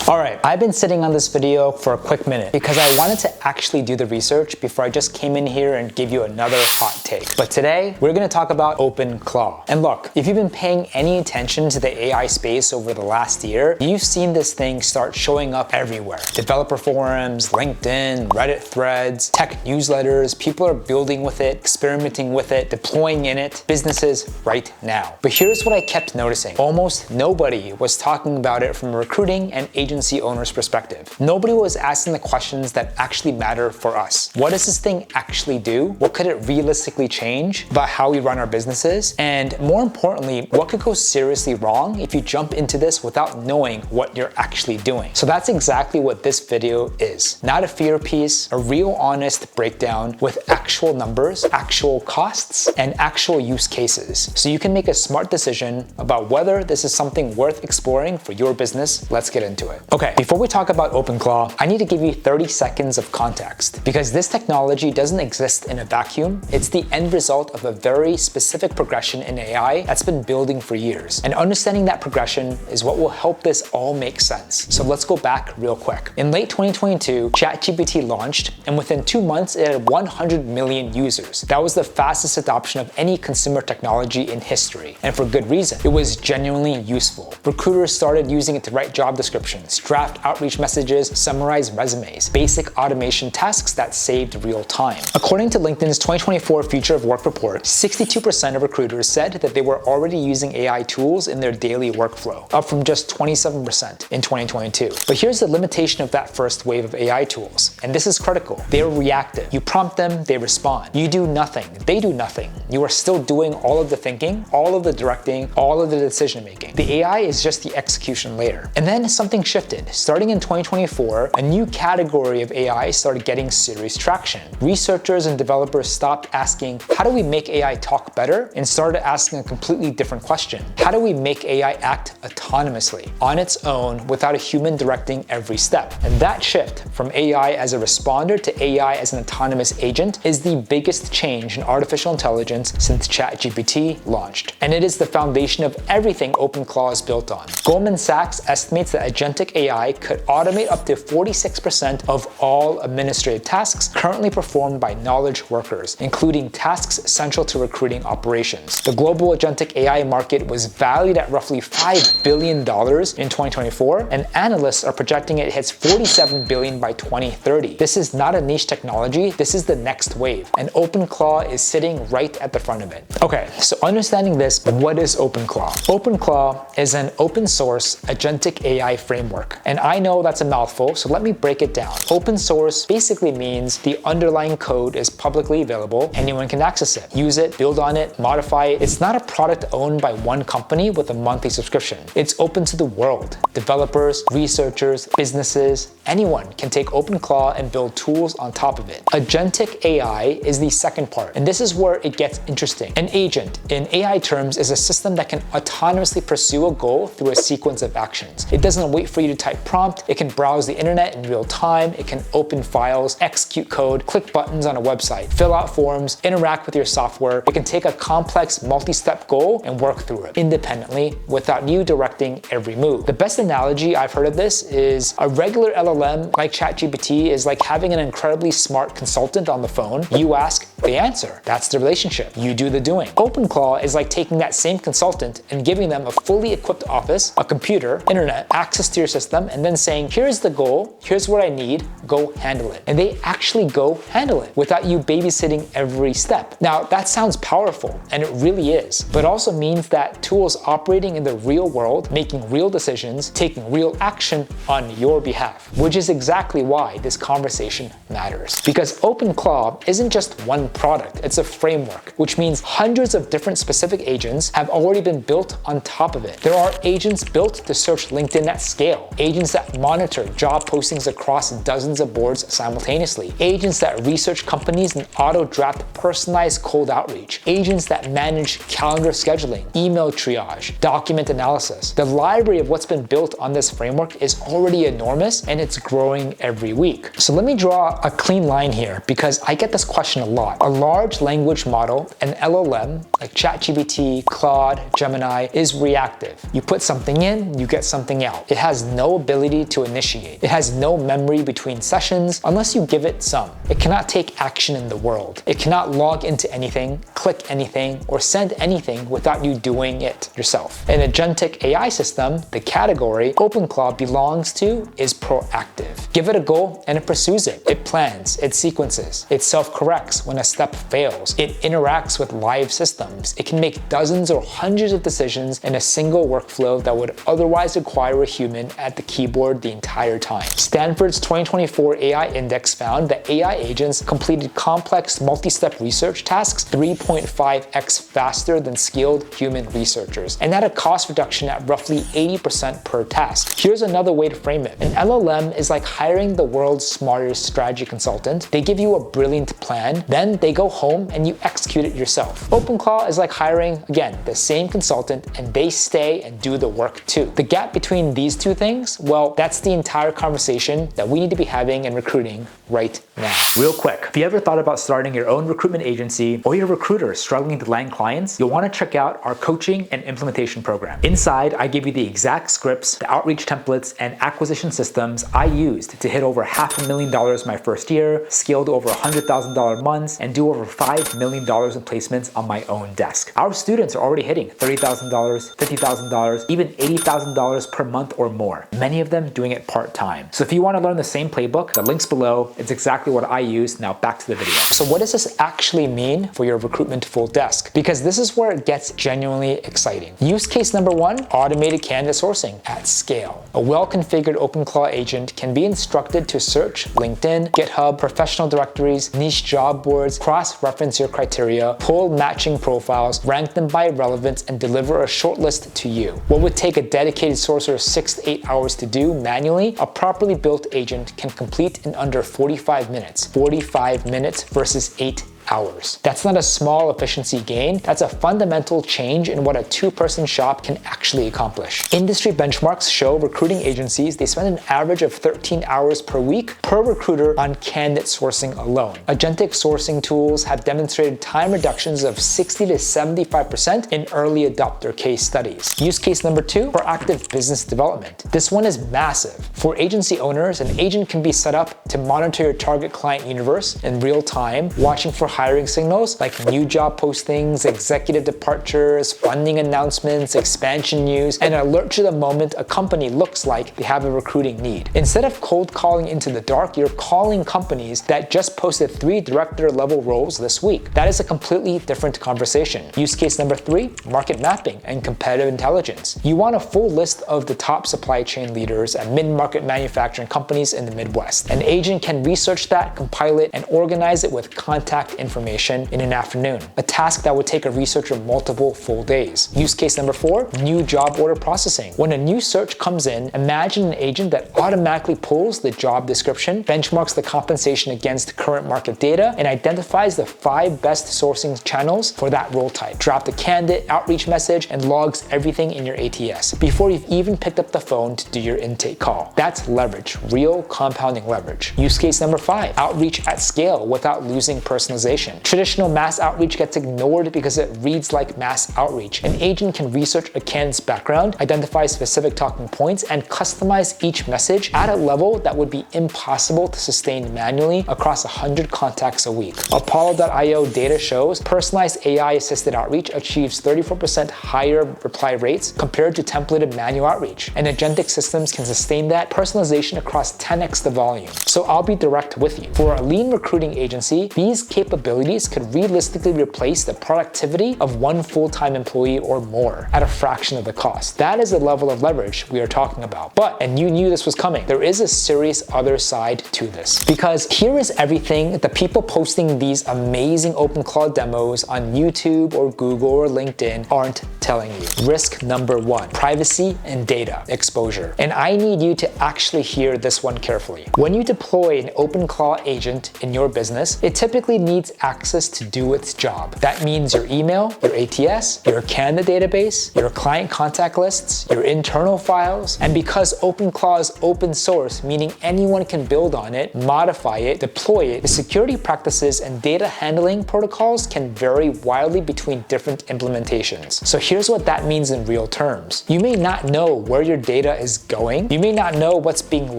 All right, I've been sitting on this video for a quick minute because I wanted to actually do the research before I just came in here and give you another hot take. But today, we're gonna talk about OpenClaw. And look, if you've been paying any attention to the AI space over the last year, you've seen this thing start showing up everywhere. Developer forums, LinkedIn, Reddit threads, tech newsletters, people are building with it, experimenting with it, deploying in it, businesses right now. But here's what I kept noticing. Almost nobody was talking about it from a recruiting and agency owner's perspective. Nobody was asking the questions that actually matter for us. What does this thing actually do? What could it realistically change about how we run our businesses? And more importantly, what could go seriously wrong if you jump into this without knowing what you're actually doing? So that's exactly what this video is. Not a fear piece, a real honest breakdown with actual numbers, actual costs, and actual use cases. So you can make a smart decision about whether this is something worth exploring for your business. Let's get into it. Okay, before we talk about OpenClaw, I need to give you 30 seconds of context because this technology doesn't exist in a vacuum. It's the end result of a very specific progression in AI that's been building for years. And understanding that progression is what will help this all make sense. So let's go back real quick. In late 2022, ChatGPT launched, and within 2 months, it had 100 million users. That was the fastest adoption of any consumer technology in history, and for good reason. It was genuinely useful. Recruiters started using it to write job descriptions, draft outreach messages, summarize resumes, basic automation tasks that saved real time. According to LinkedIn's 2024 Future of Work report, 62% of recruiters said that they were already using AI tools in their daily workflow, up from just 27% in 2022. But here's the limitation of that first wave of AI tools, and this is critical. They're reactive. You prompt them, they respond. You do nothing, they do nothing. You are still doing all of the thinking, all of the directing, all of the decision making. The AI is just the execution layer. And then something shifted. Starting in 2024, a new category of AI started getting serious traction. Researchers and developers stopped asking, how do we make AI talk better? And started asking a completely different question. How do we make AI act autonomously, on its own, without a human directing every step? And that shift from AI as a responder to AI as an autonomous agent is the biggest change in artificial intelligence since ChatGPT launched. And it is the foundation of everything OpenClaw is built on. Goldman Sachs estimates that agentic AI could automate up to 46% of all administrative tasks currently performed by knowledge workers, including tasks central to recruiting operations. The global agentic AI market was valued at roughly $5 billion in 2024, and analysts are projecting it hits $47 billion by 2030. This is not a niche technology, this is the next wave, and OpenClaw is sitting right at the front of it. Okay, so understanding this, what is OpenClaw? OpenClaw is an open source agentic AI framework, and I know that's a mouthful, so let me break it down. Open source basically means the underlying code is publicly available, anyone can access it, use it, build on it, modify it. It's not a product owned by one company with a monthly subscription. It's open to the world. Developers, researchers, businesses, anyone can take OpenClaw and build tools on top of it. Agentic AI is the second part, and this is where it gets interesting. An agent, in AI terms, is a system that can autonomously pursue a goal through a sequence of actions. It doesn't wait for you to type prompt, it can browse the internet in real time, it can open files, execute code, click buttons on a website, fill out forms, interact with your software. It can take a complex multi-step goal and work through it independently without you directing every move. The best analogy I've heard of this is a regular LLM like ChatGPT is like having an incredibly smart consultant on the phone. You ask, they answer. That's the relationship. You do the doing. OpenClaw is like taking that same consultant and giving them a fully equipped office, a computer, internet, access to your system, and then saying, here's the goal, here's what I need, go handle it. And they actually go handle it without you babysitting every step. Now, that sounds powerful, and it really is, but also means that tools operating in the real world, making real decisions, taking real action on your behalf, which is exactly why this conversation matters. Because OpenClaw isn't just one product, it's a framework, which means hundreds of different specific agents have already been built on top of it. There are agents built to search LinkedIn at scale, agents that monitor job postings across dozens of boards simultaneously, agents that research companies and auto-draft personalized cold outreach, agents that manage calendar scheduling, email triage, document analysis. The library of what's been built on this framework is already enormous, and it's growing every week. So let me draw a clean line here because I get this question a lot. A large language model, an LLM, like ChatGPT, Claude, Gemini, is reactive. You put something in, you get something out. It has no ability to initiate. It has no memory between sessions unless you give it some. It cannot take action in the world. It cannot log into anything, click anything, or send anything without you doing it yourself. An agentic AI system, the category OpenClaw belongs to, is proactive. Give it a goal and it pursues it. It plans, it sequences, it self-corrects when a step fails. It interacts with live systems. It can make dozens or hundreds of decisions in a single workflow that would otherwise require a human at the keyboard the entire time. Stanford's 2024 AI Index found that AI agents completed complex multi-step research tasks 3.5x faster than skilled human researchers, and at a cost reduction at roughly 80% per task. Here's another way to frame it. An LLM is like hiring the world's smartest strategy consultant. They give you a brilliant plan, then they go home and you execute it yourself. OpenClaw is like hiring, again, the same consultant, and they stay and do the work too. The gap between these two things, well, that's the entire conversation that we need to be having in recruiting right now. Real quick, if you ever thought about starting your own recruitment agency or you're a recruiter struggling to land clients, you'll want to check out our coaching and implementation program. Inside, I give you the exact scripts, the outreach templates, and acquisition systems I used to hit over $500,000 my first year, scale to over $100,000 months, and do over $5 million in placements on my own desk. Our students are already hitting $30,000, $50,000, even $80,000 per month or more, many of them doing it part-time. So if you want to learn the same playbook, the link's below. It's exactly what I use. Now back to the video. So what does this actually mean for your recruitment full desk? Because this is where it gets genuinely exciting. Use case number one, automated candidate sourcing at scale. A well-configured OpenClaw agent can be instructed to search LinkedIn, GitHub, professional directories, niche job boards, cross-reference your criteria, pull matching profiles, rank them by relevance, and deliver a shortlist to you. What would take a dedicated sourcer 6 to 8 hours to do manually, a properly built agent can complete in under 45 minutes. 45 minutes versus 8 hours. That's not a small efficiency gain, that's a fundamental change in what a two-person shop can actually accomplish. Industry benchmarks show recruiting agencies, they spend an average of 13 hours per week per recruiter on candidate sourcing alone. Agentic sourcing tools have demonstrated time reductions of 60 to 75% in early adopter case studies. Use case number two, proactive business development. This one is massive. For agency owners, an agent can be set up to monitor your target client universe in real time, watching for hiring signals like new job postings, executive departures, funding announcements, expansion news, and alert you the moment a company looks like they have a recruiting need. Instead of cold calling into the dark, you're calling companies that just posted 3 director level roles this week. That is a completely different conversation. Use case number 3, market mapping and competitive intelligence. You want a full list of the top supply chain leaders at mid-market manufacturing companies in the Midwest. An agent can research that, compile it, and organize it with contact information in an afternoon, a task that would take a researcher multiple full days. Use case number 4, new job order processing. When a new search comes in, imagine an agent that automatically pulls the job description, benchmarks the compensation against current market data, and identifies the 5 best sourcing channels for that role type. Drop the candidate outreach message and logs everything in your ATS before you've even picked up the phone to do your intake call. That's leverage, real compounding leverage. Use case number 5, outreach at scale without losing personalization. Traditional mass outreach gets ignored because it reads like mass outreach. An agent can research a candidate's background, identify specific talking points, and customize each message at a level that would be impossible to sustain manually across 100 contacts a week. Apollo.io data shows personalized AI-assisted outreach achieves 34% higher reply rates compared to templated manual outreach, and agentic systems can sustain that personalization across 10x the volume. So I'll be direct with you. For a lean recruiting agency, these capabilities could realistically replace the productivity of 1 full-time employee or more at a fraction of the cost. That is the level of leverage we are talking about. But, and you knew this was coming, there is a serious other side to this. Because here is everything the people posting these amazing OpenClaw demos on YouTube or Google or LinkedIn aren't telling you. Risk number 1, privacy and data exposure. And I need you to actually hear this one carefully. When you deploy an OpenClaw agent in your business, it typically needs access to do its job. That means your email, your ATS, your candidate database, your client contact lists, your internal files, and because OpenClaw is open source, meaning anyone can build on it, modify it, deploy it, the security practices and data handling protocols can vary wildly between different implementations. So here's what that means in real terms. You may not know where your data is going. You may not know what's being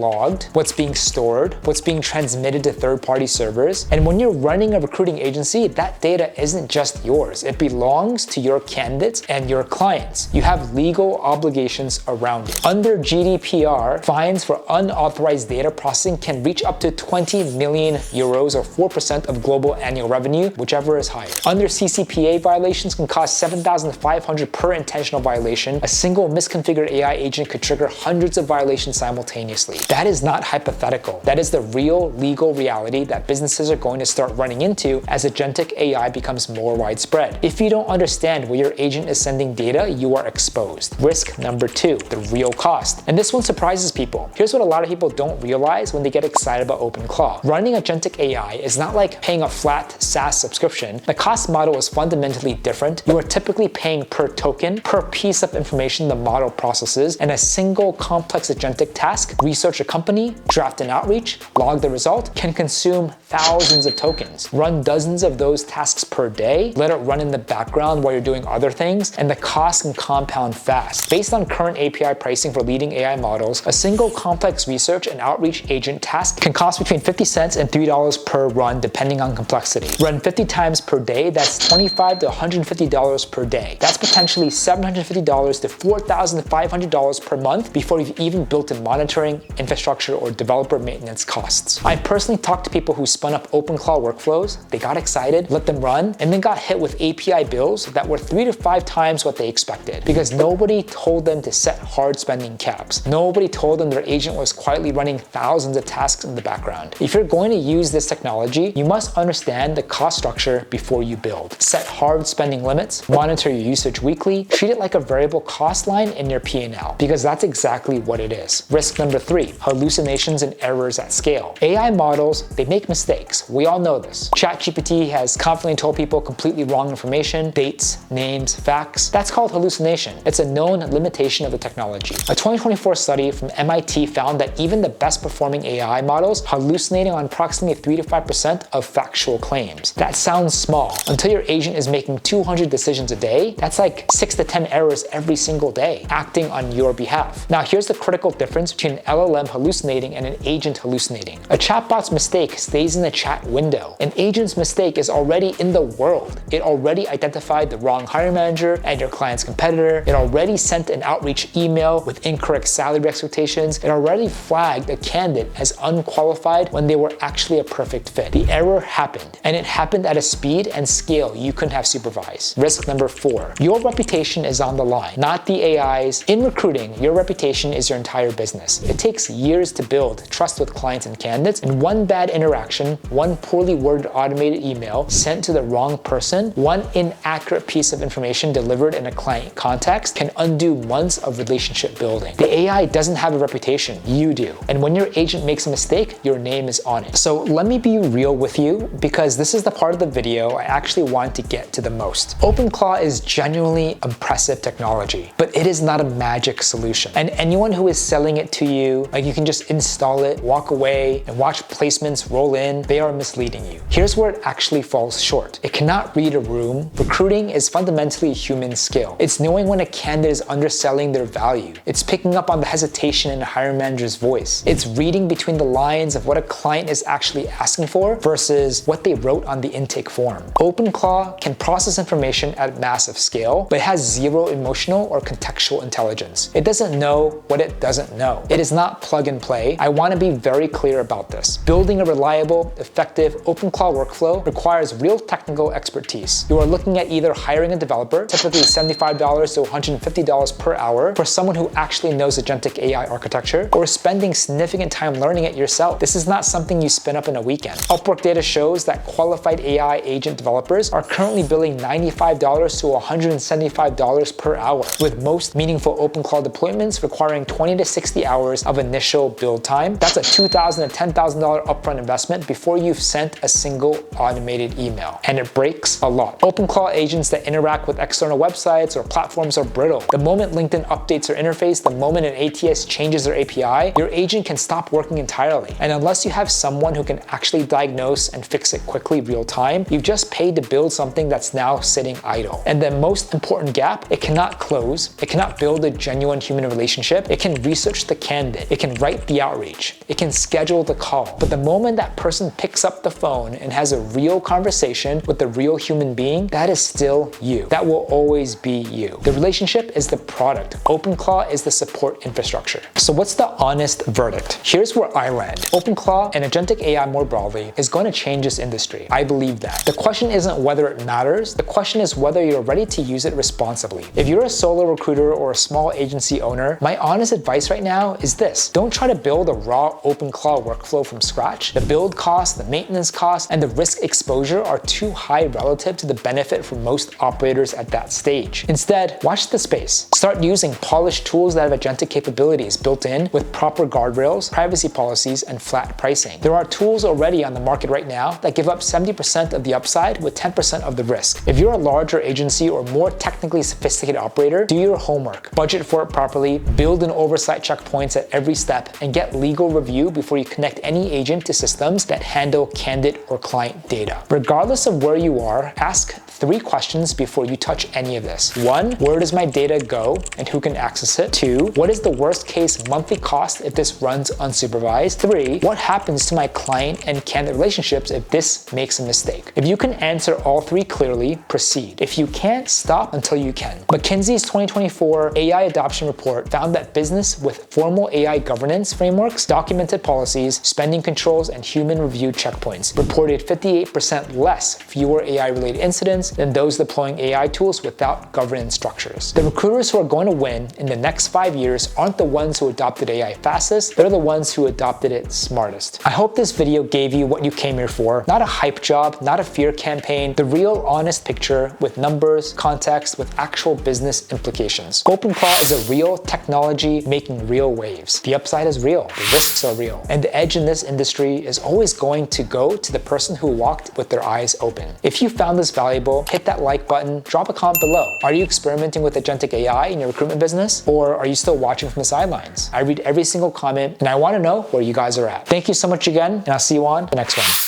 logged, what's being stored, what's being transmitted to third-party servers. And when you're running a recruiting agency, that data isn't just yours. It belongs to your candidates and your clients. You have legal obligations around it. Under GDPR, fines for unauthorized data processing can reach up to 20 million euros or 4% of global annual revenue, whichever is higher. Under CCPA, violations can cost 7,500 per intentional violation. A single misconfigured AI agent could trigger hundreds of violations simultaneously. That is not hypothetical. That is the real legal reality that businesses are going to start running into as agentic AI becomes more widespread. If you don't understand where your agent is sending data, you are exposed. Risk number 2, the real cost. And this one surprises people. Here's what a lot of people don't realize when they get excited about OpenClaw. Running agentic AI is not like paying a flat SaaS subscription. The cost model is fundamentally different. You are typically paying per token, per piece of information the model processes, and a single complex agentic task, research a company, draft an outreach, log the result, can consume thousands of tokens. Run dozens of those tasks per day, let it run in the background while you're doing other things, and the cost can compound fast. Based on current API pricing for leading AI models, a single complex research and outreach agent task can cost between 50 cents and $3 per run depending on complexity. Run 50 times per day, that's $25 to $150 per day. That's potentially $750 to $4,500 per month before you've even built in monitoring, infrastructure, or developer maintenance costs. I personally talked to people who spun up OpenClaw workflows, they got excited, let them run, and then got hit with API bills that were 3 to 5 times what they expected because nobody told them to set hard spending caps. Nobody told them their agent was quietly running thousands of tasks in the background. If you're going to use this technology, you must understand the cost structure before you build. Set hard spending limits, monitor your usage weekly, treat it like a variable cost line in your P&L because that's exactly what it is. Risk number 3, hallucinations and errors at scale. AI models, they make mistakes. We all know this. ChatGPT has confidently told people completely wrong information, dates, names, facts. That's called hallucination. It's a known limitation of the technology. A 2024 study from MIT found that even the best performing AI models hallucinating on approximately 3 to 5% of factual claims. That sounds small. Until your agent is making 200 decisions a day, that's like 6 to 10 errors every single day, acting on your behalf. Now here's the critical difference between an LLM hallucinating and an agent hallucinating. A chatbot's mistake stays in the chat window. An agent's mistake is already in the world. It already identified the wrong hiring manager and your client's competitor. It already sent an outreach email with incorrect salary expectations. It already flagged a candidate as unqualified when they were actually a perfect fit. The error happened, and it happened at a speed and scale you couldn't have supervised. Risk number 4, your reputation is on the line, not the AI's. In recruiting, your reputation is your entire business. It takes years to build trust with clients and candidates, and one bad interaction, one poorly worded automated email sent to the wrong person, one inaccurate piece of information delivered in a client context can undo months of relationship building. The AI doesn't have a reputation, you do. And when your agent makes a mistake, your name is on it. So let me be real with you because this is the part of the video I actually want to get to the most. OpenClaw is genuinely impressive technology, but it is not a magic solution. And anyone who is selling it to you, like you can just install it, walk away, and watch placements roll in, they are misleading you. Here's where it actually falls short. It cannot read a room. Recruiting is fundamentally a human skill. It's knowing when a candidate is underselling their value. It's picking up on the hesitation in a hiring manager's voice. It's reading between the lines of what a client is actually asking for versus what they wrote on the intake form. OpenClaw can process information at massive scale, but it has zero emotional or contextual intelligence. It doesn't know what it doesn't know. It is not plug and play. I want to be very clear about this. Building a reliable, effective OpenClaw workflow requires real technical expertise. You are looking at either hiring a developer, typically $75 to $150 per hour for someone who actually knows agentic AI architecture, or spending significant time learning it yourself. This is not something you spin up in a weekend. Upwork data shows that qualified AI agent developers are currently billing $95 to $175 per hour, with most meaningful OpenClaw deployments requiring 20 to 60 hours of initial build time. That's a $2,000 to $10,000 upfront investment before you've sent a single automated email, and it breaks a lot. OpenClaw agents that interact with external websites or platforms are brittle. The moment LinkedIn updates their interface, the moment an ATS changes their API, your agent can stop working entirely. And unless you have someone who can actually diagnose and fix it quickly real time, you've just paid to build something that's now sitting idle. And the most important gap, it cannot close, it cannot build a genuine human relationship, it can research the candidate, it can write the outreach, it can schedule the call. But the moment that person picks up the phone and has a real conversation with a real human being, that is still you. That will always be you. The relationship is the product. OpenClaw is the support infrastructure. So what's the honest verdict? Here's where I land. OpenClaw and agentic AI more broadly is going to change this industry. I believe that. The question isn't whether it matters, the question is whether you're ready to use it responsibly. If you're a solo recruiter or a small agency owner, my honest advice right now is this: don't try to build a raw OpenClaw workflow from scratch. The build cost, the maintenance cost, and the risk exposure are too high relative to the benefit for most operators at that stage. Instead, watch the space. Start using polished tools that have agentic capabilities built in with proper guardrails, privacy policies, and flat pricing. There are tools already on the market right now that give up 70% of the upside with 10% of the risk. If you're a larger agency or more technically sophisticated operator, do your homework, budget for it properly, build in oversight checkpoints at every step, and get legal review before you connect any agent to systems that handle candidate or client data. Regardless of where you are, ask 3 questions before you touch any of this. 1, where does my data go and who can access it? 2, what is the worst case monthly cost if this runs unsupervised? 3, what happens to my client and candidate relationships if this makes a mistake? If you can answer all 3 clearly, proceed. If you can't, stop until you can. McKinsey's 2024 AI adoption report found that business with formal AI governance frameworks, documented policies, spending controls, and human review checkpoints reported 58% less fewer AI-related incidents than those deploying AI tools without governance structures. The recruiters who are going to win in the next 5 years aren't the ones who adopted AI fastest, they're the ones who adopted it smartest. I hope this video gave you what you came here for. Not a hype job, not a fear campaign, the real honest picture with numbers, context, with actual business implications. OpenClaw is a real technology making real waves. The upside is real, the risks are real, and the edge in this industry is always going to go to the person who walked with their eyes open. If you found this valuable, hit that like button, drop a comment below. Are you experimenting with agentic AI in your recruitment business, or are you still watching from the sidelines? I read every single comment and I want to know where you guys are at. Thank you so much again, and I'll see you on the next one.